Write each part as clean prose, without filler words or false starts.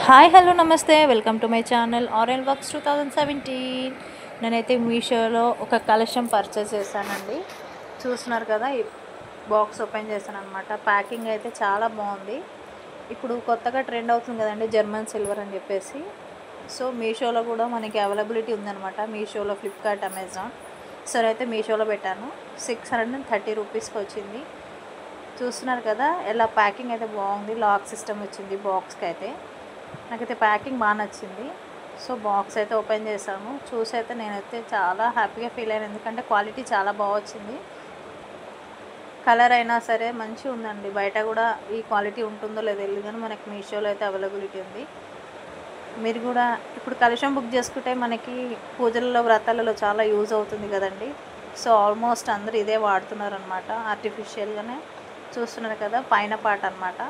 Hi hello నమస్తే welcome to my channel RL works 2017. నేనైతే మీషోలో ఒక కలెక్షన్ పర్చేస్ చేశానండి. చూస్తున్నారు కదా, ఈ బాక్స్ ఓపెన్ చేశాను అనమాట. ప్యాకింగ్ అయితే చాలా బాగుంది. ఇప్పుడు కొత్తగా ట్రెండ్ అవుతుంది కదండి జర్మన్ సిల్వర్ అని చెప్పేసి. సో మీషోలో కూడా మనకి అవైలబిలిటీ ఉందన్నమాట. మీషోలో, ఫ్లిప్కార్ట్, అమెజాన్. సరే అయితే మీషోలో పెట్టాను. 630 రూపీస్కి వచ్చింది. చూస్తున్నారు కదా, ఎలా ప్యాకింగ్ అయితే బాగుంది. లాక్ సిస్టమ్ వచ్చింది బాక్స్కి అయితే. నాకైతే ప్యాకింగ్ బాగా నచ్చింది. సో బాక్స్ అయితే ఓపెన్ చేశాను. చూసి అయితే నేనైతే చాలా హ్యాపీగా ఫీల్ అయ్యాను. ఎందుకంటే క్వాలిటీ చాలా బాగా వచ్చింది. కలర్ అయినా సరే మంచిగా ఉందండి. బయట కూడా ఈ క్వాలిటీ ఉంటుందో లేదో తెలియదు, కానీ మనకి మీషోలో అయితే అవైలబిలిటీ ఉంది. మీరు కూడా ఇప్పుడు కలెక్షన్ బుక్ చేసుకుంటే మనకి పూజలలో, వ్రతాలలో చాలా యూజ్ అవుతుంది కదండి. సో ఆల్మోస్ట్ అందరూ ఇదే వాడుతున్నారు అనమాట. ఆర్టిఫిషియల్గానే చూస్తున్నారు కదా, పైన పార్ట్ అనమాట.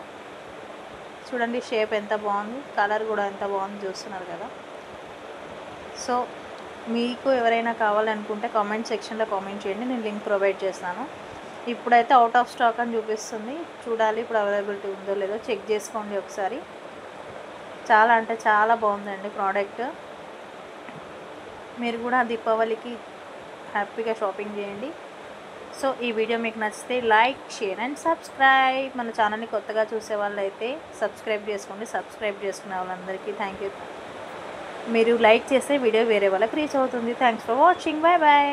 చూడండి షేప్ ఎంత బాగుంది, కలర్ కూడా ఎంత బాగుంది, చూస్తున్నారు కదా. సో మీకు ఎవరైనా కావాలనుకుంటే కామెంట్ సెక్షన్లో కామెంట్ చేయండి, నేను లింక్ ప్రొవైడ్ చేస్తాను. ఇప్పుడైతే అవుట్ ఆఫ్ స్టాక్ అని చూపిస్తుంది. చూడాలి ఇప్పుడు అవైలబిలిటీ ఉందో లేదో, చెక్ చేసుకోండి ఒకసారి. చాలా అంటే చాలా బాగుందండి ప్రోడక్ట్. మీరు కూడా దీపావళికి హ్యాపీగా షాపింగ్ చేయండి. సో ఈ వీడియో మీకు నచ్చితే లైక్, షేర్ అండ్ సబ్స్క్రైబ్. మన ఛానల్ని కొత్తగా చూసే వాళ్ళు అయితే సబ్స్క్రైబ్ చేసుకోండి. సబ్స్క్రైబ్ చేసుకునే వాళ్ళందరికీ థ్యాంక్ యూ. మీరు లైక్ చేస్తే వీడియో వేరే వాళ్ళకి రీచ్ అవుతుంది. Thanks for watching. Bye bye.